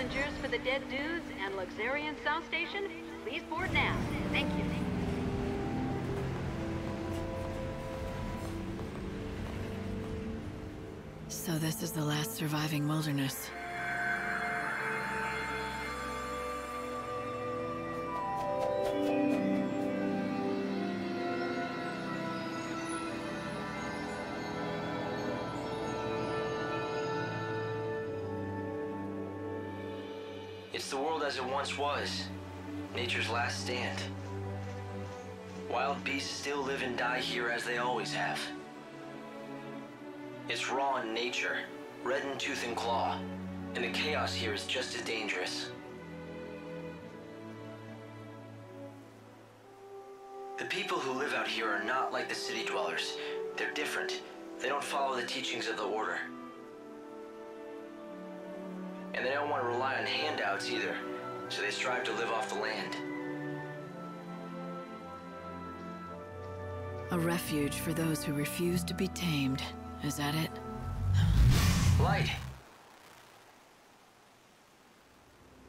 Passengers for the Dead Dudes and Luxurian South Station, please board now. Thank you. So this is the last surviving wilderness. It's the world as it once was. Nature's last stand. Wild beasts still live and die here as they always have. It's raw in nature, red in tooth and claw, and the chaos here is just as dangerous. The people who live out here are not like the city dwellers. They're different. They don't follow the teachings of the Order. And they don't want to rely on handouts either, so they strive to live off the land. A refuge for those who refuse to be tamed. Is that it? Light!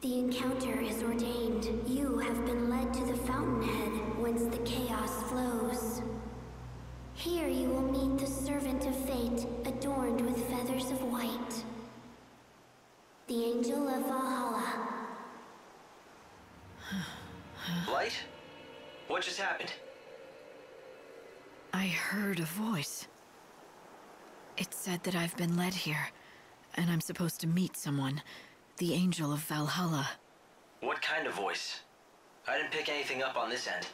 The encounter is ordained. You have been led to the fountainhead, whence the chaos flows. Here you will meet the servant of fate, adorned with feathers of white. The Angel of Valhalla. Light? What just happened? I heard a voice. It said that I've been led here, and I'm supposed to meet someone. The Angel of Valhalla. What kind of voice? I didn't pick anything up on this end.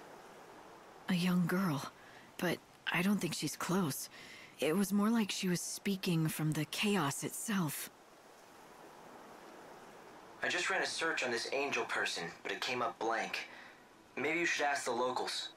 A young girl, but I don't think she's close. It was more like she was speaking from the chaos itself. I just ran a search on this angel person, but it came up blank. Maybe you should ask the locals.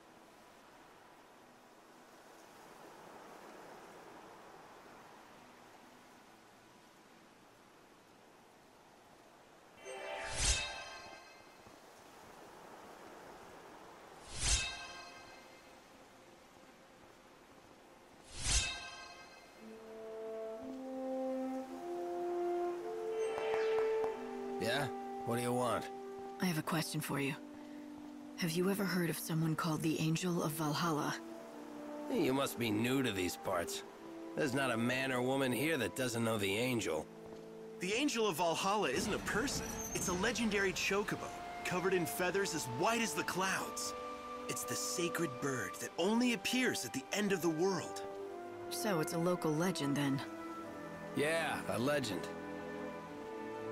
Yeah? What do you want? I have a question for you. Have you ever heard of someone called the Angel of Valhalla? You must be new to these parts. There's not a man or woman here that doesn't know the Angel. The Angel of Valhalla isn't a person. It's a legendary chocobo, covered in feathers as white as the clouds. It's the sacred bird that only appears at the end of the world. So it's a local legend then? Yeah, a legend.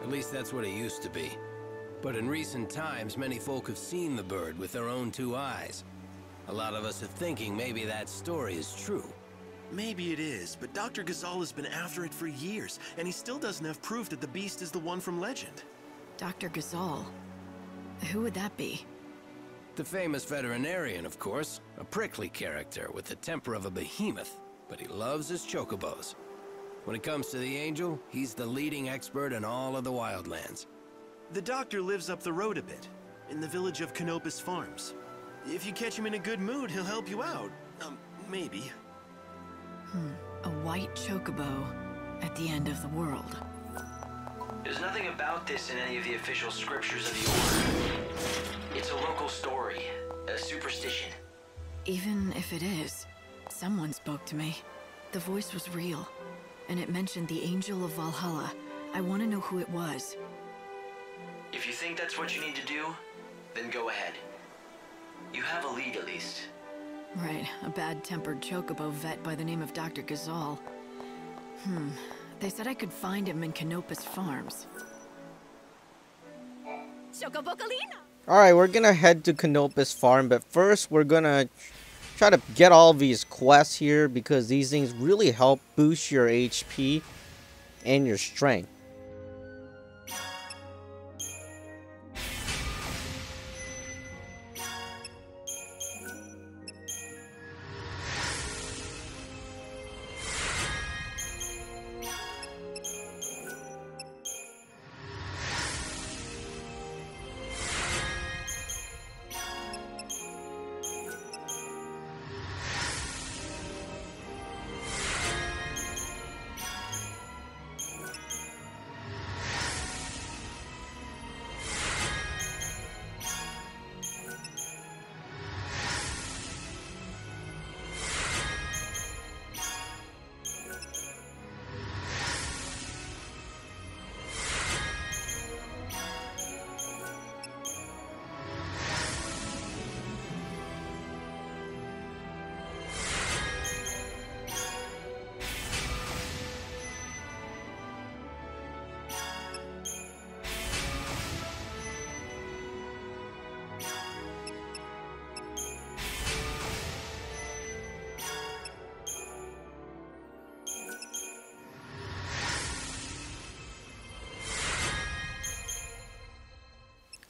At least that's what it used to be. But in recent times, many folk have seen the bird with their own two eyes. A lot of us are thinking maybe that story is true. Maybe it is, but Dr. Ghazal has been after it for years, and he still doesn't have proof that the beast is the one from legend. Dr. Ghazal? Who would that be? The famous veterinarian, of course. A prickly character with the temper of a behemoth, but he loves his chocobos. When it comes to the Angel, he's the leading expert in all of the Wildlands. The doctor lives up the road a bit, in the village of Canopus Farms. If you catch him in a good mood, he'll help you out. Maybe. A white chocobo at the end of the world. There's nothing about this in any of the official scriptures of the Order. It's a local story, a superstition. Even if it is, someone spoke to me. The voice was real, and it mentioned the Angel of Valhalla. I want to know who it was. If you think that's what you need to do, then go ahead. You have a lead at least. Right, a bad-tempered chocobo vet by the name of Dr. Ghazal. They said I could find him in Canopus Farms. Alright, we're gonna head to Canopus Farm, but first we're gonna try to get all these quests here because these things really help boost your HP and your strength.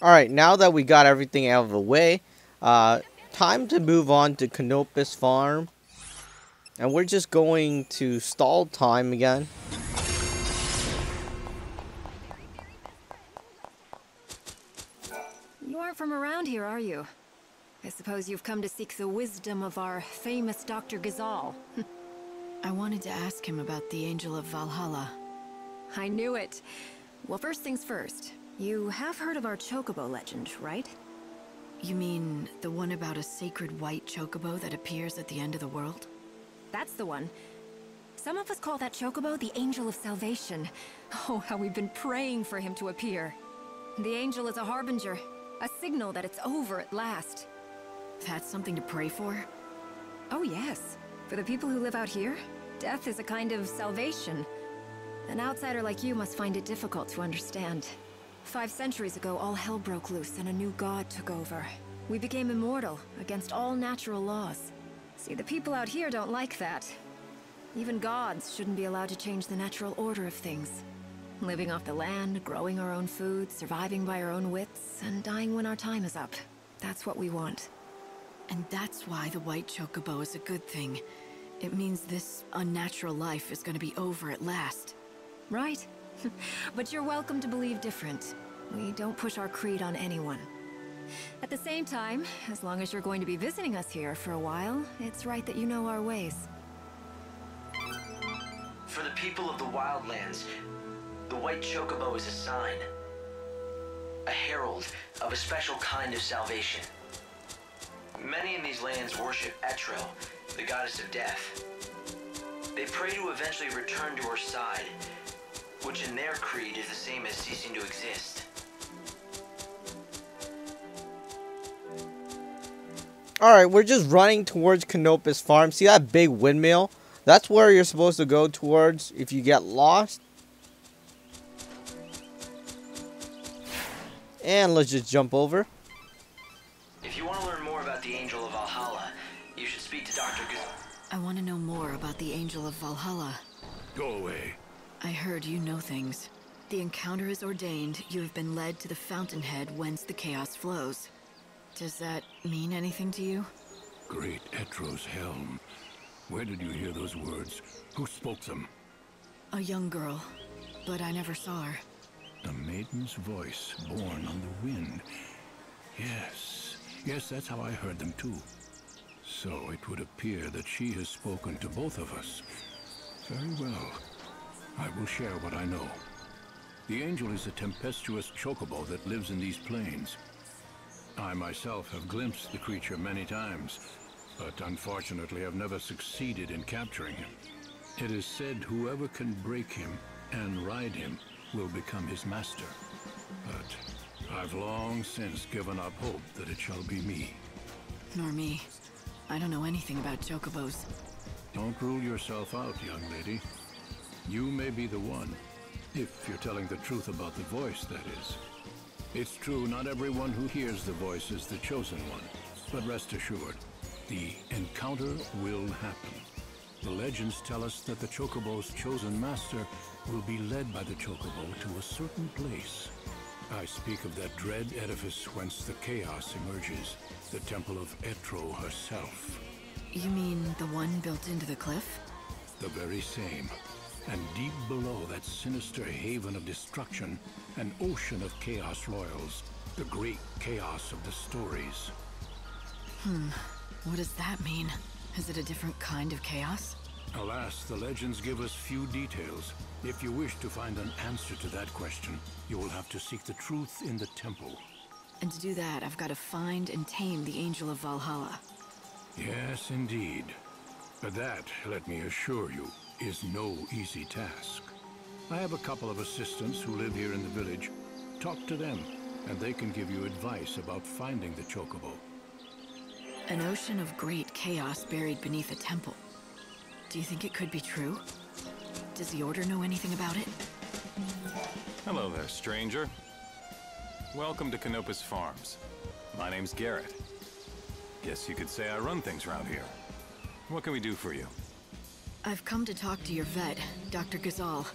Alright, now that we got everything out of the way, time to move on to Canopus Farm. And we're just going to stall time again. You aren't from around here, are you? I suppose you've come to seek the wisdom of our famous Dr. XIII. I wanted to ask him about the Angel of Valhalla. I knew it. Well, first things first. You have heard of our Chocobo legend, right? You mean the one about a sacred white Chocobo that appears at the end of the world? That's the one. Some of us call that Chocobo the Angel of Salvation. Oh, how we've been praying for him to appear. The angel is a harbinger, a signal that it's over at last. That's something to pray for? Oh yes. For the people who live out here, death is a kind of salvation. An outsider like you must find it difficult to understand. 5 centuries ago, all hell broke loose and a new god took over. We became immortal, against all natural laws. See, the people out here don't like that. Even gods shouldn't be allowed to change the natural order of things. Living off the land, growing our own food, surviving by our own wits, and dying when our time is up. That's what we want. And that's why the White Chocobo is a good thing. It means this unnatural life is going to be over at last. Right? But you're welcome to believe different. We don't push our creed on anyone. At the same time, as long as you're going to be visiting us here for a while, it's right that you know our ways. For the people of the Wildlands, the White Chocobo is a sign. A herald of a special kind of salvation. Many in these lands worship XIII, the goddess of death. They pray to eventually return to her side, which in their creed is the same as ceasing to exist. Alright, we're just running towards Canopus Farm. See that big windmill? That's where you're supposed to go towards if you get lost. And let's just jump over. If you want to learn more about the Angel of Valhalla, you should speak to Dr. I want to know more about the Angel of Valhalla. Go away. I heard you know things. The encounter is ordained. You have been led to the fountainhead whence the chaos flows. Does that mean anything to you? Great XIII's helm. Where did you hear those words? Who spoke them? A young girl, but I never saw her. A maiden's voice born on the wind. Yes, that's how I heard them too. So it would appear that she has spoken to both of us. Very well. I will share what I know. The angel is a tempestuous chocobo that lives in these plains. I myself have glimpsed the creature many times, but unfortunately have never succeeded in capturing him. It is said whoever can break him and ride him will become his master. But I've long since given up hope that it shall be me. Nor me. I don't know anything about chocobos. Don't rule yourself out, young lady. You may be the one, if you're telling the truth about the voice, that is. It's true, not everyone who hears the voice is the chosen one, but rest assured, the encounter will happen. The legends tell us that the chocobo's chosen master will be led by the chocobo to a certain place. I speak of that dread edifice whence the chaos emerges, the temple of XIII herself. You mean the one built into the cliff? The very same. And deep below that sinister haven of destruction, an ocean of chaos roils, the great chaos of the stories. What does that mean? Is it a different kind of chaos? Alas, the legends give us few details. If you wish to find an answer to that question, you will have to seek the truth in the temple. And to do that, I've got to find and tame the Angel of Valhalla. Yes, indeed. But that, let me assure you, is no easy task. I have a couple of assistants who live here in the village. Talk to them, and they can give you advice about finding the chocobo. An ocean of great chaos buried beneath a temple. Do you think it could be true? Does the Order know anything about it? Hello there, stranger. Welcome to Canopus Farms. My name's Garrett. Guess you could say I run things around here. What can we do for you? I've come to talk to your vet, Dr. XIII.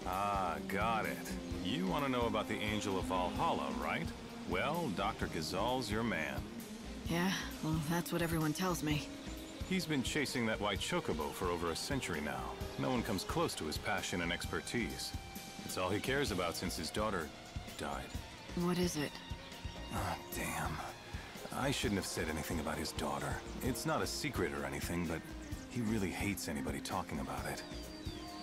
Ah, got it. You want to know about the Angel of Valhalla, right? Well, Dr. Gazal's your man. Yeah, well, that's what everyone tells me. He's been chasing that White Chocobo for over a century now. No one comes close to his passion and expertise. It's all he cares about since his daughter died. What is it? Ah, damn. I shouldn't have said anything about his daughter. It's not a secret or anything, but he really hates anybody talking about it.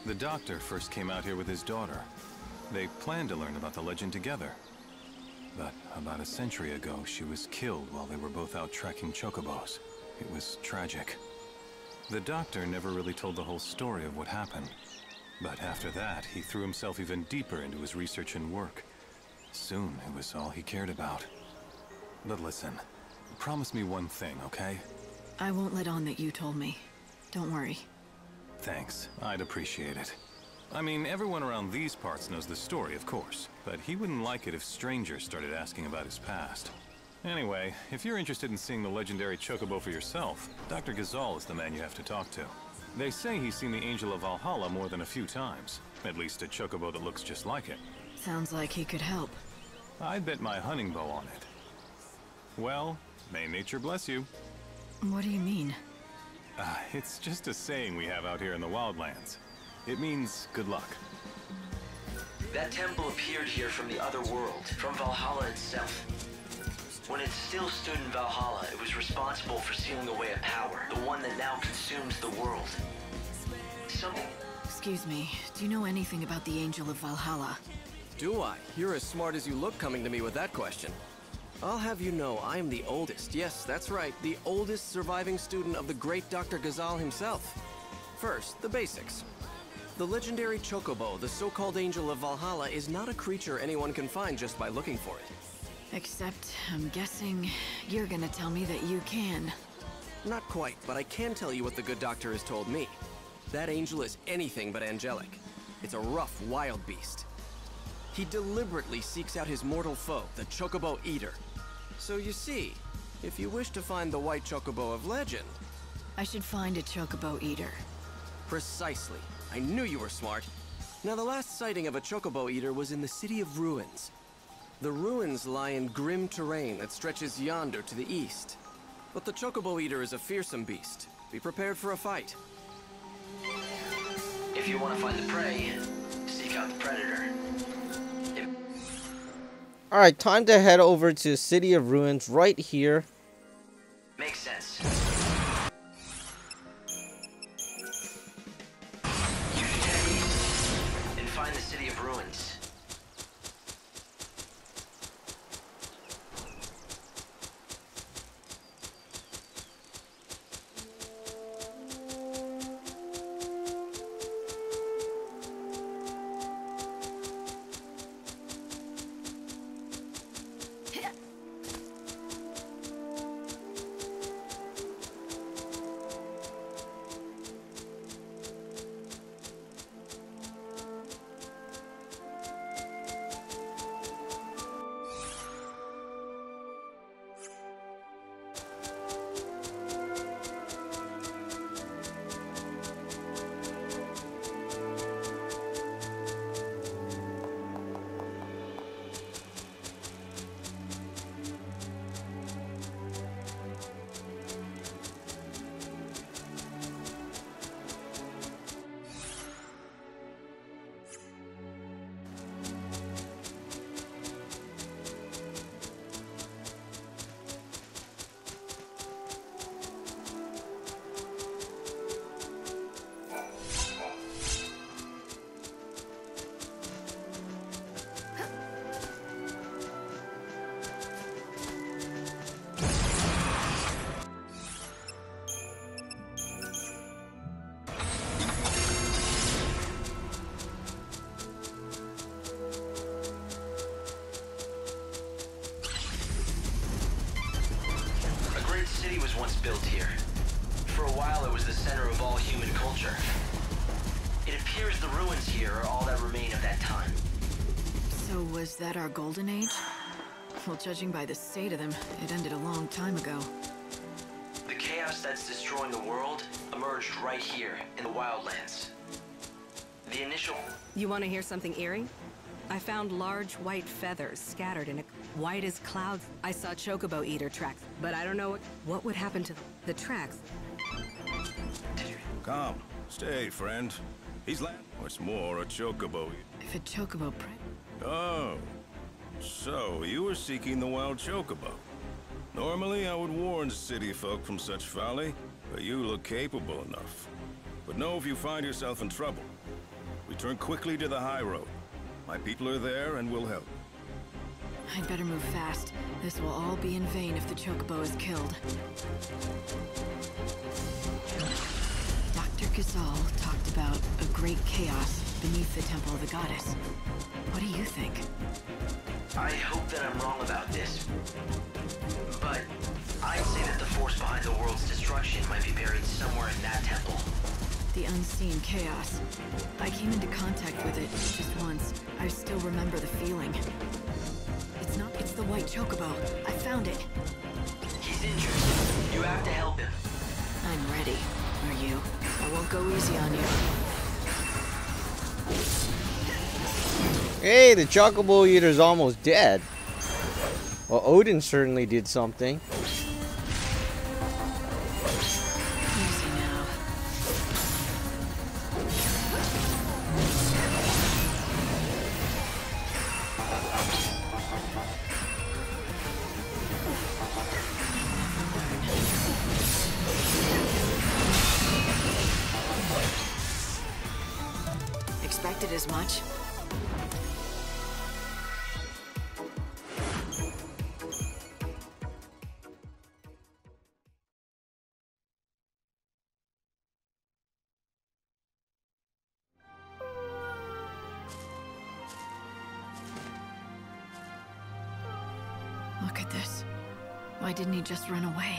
The doctor first came out here with his daughter. They planned to learn about the legend together. But about a century ago, she was killed while they were both out tracking chocobos. It was tragic. The doctor never really told the whole story of what happened. But after that, he threw himself even deeper into his research and work. Soon, it was all he cared about. But listen, promise me one thing, okay? I won't let on that you told me. Don't worry. Thanks. I'd appreciate it. I mean, everyone around these parts knows the story, of course, but he wouldn't like it if strangers started asking about his past. Anyway, if you're interested in seeing the legendary Chocobo for yourself, Dr. Gazal is the man you have to talk to. They say he's seen the Angel of Valhalla more than a few times. At least a Chocobo that looks just like it. Sounds like he could help. I'd bet my hunting bow on it. Well, may nature bless you. What do you mean? It's just a saying we have out here in the Wildlands. It means good luck. That temple appeared here from the other world, from Valhalla itself. When it still stood in Valhalla, it was responsible for sealing away a power, the one that now consumes the world. Excuse me, do you know anything about the Angel of Valhalla? Do I? You're as smart as you look coming to me with that question. I'll have you know I am the oldest, yes, that's right, the oldest surviving student of the great Dr. Gazal himself. First, the basics. The legendary Chocobo, the so-called Angel of Valhalla, is not a creature anyone can find just by looking for it. Except, I'm guessing you're gonna tell me that you can. Not quite, but I can tell you what the good doctor has told me. That angel is anything but angelic. It's a rough, wild beast. He deliberately seeks out his mortal foe, the Chocobo Eater. So you see, if you wish to find the White Chocobo of legend... I should find a Chocobo Eater. Precisely. I knew you were smart. Now, the last sighting of a Chocobo Eater was in the City of Ruins. The ruins lie in grim terrain that stretches yonder to the east. But the Chocobo Eater is a fearsome beast. Be prepared for a fight. If you want to find the prey, seek out the predator. Alright, time to head over to City of Ruins right here. Makes sense. You should head east and find the City of Ruins. Once built here. For a while it was the center of all human culture. It appears the ruins here are all that remain of that time. So was that our golden age? Well, judging by the state of them, it ended a long time ago. The chaos that's destroying the world emerged right here in the Wildlands. The initial... You want to hear something eerie? I found large white feathers scattered in a White as clouds. I saw Chocobo eater tracks, but I don't know what would happen to the tracks. Come, stay, friend. He's what's more, a Chocobo. If a Chocobo Oh, so you were seeking the wild Chocobo. Normally, I would warn city folk from such folly, but you look capable enough. But know if you find yourself in trouble, return quickly to the high road. My people are there and will help. I'd better move fast. This will all be in vain if the Chocobo is killed. Dr. Gazal talked about a great chaos beneath the Temple of the Goddess. What do you think? I hope that I'm wrong about this, but I'd say that the force behind the world's destruction might be buried somewhere in that temple. The unseen chaos. I came into contact with it just once. I still remember the feeling. It's the White Chocobo. I found it. He's injured. You have to help him. I'm ready. Are you? I won't go easy on you. Hey, the Chocobo Eater's almost dead. Well, Odin certainly did something. Easy now. Expected as much. Look at this. Why didn't he just run away?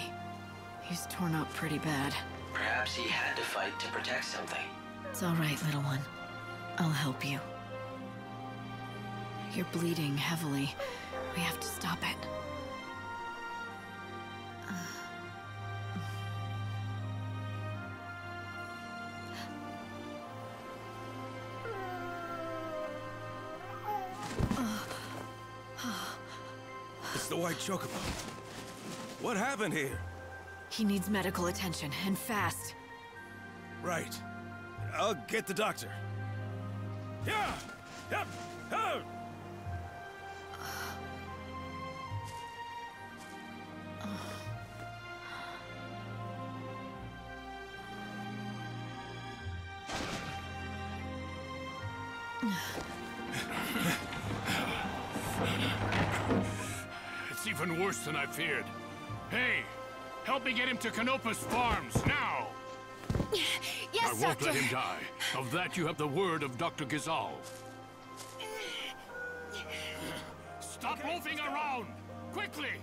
He's torn up pretty bad. Perhaps he had to fight to protect something. It's all right, little one. I'll help you. You're bleeding heavily. We have to stop it. It's the White Chocobo. What happened here? He needs medical attention, and fast. Right. I'll get the doctor. Yeah! Yep! Oh! It's even worse than I feared. Hey, help me get him to Canopus Farms, now! Yes, I won't let him die. Of that you have the word of Dr. Gazal. Stop moving around! Quickly!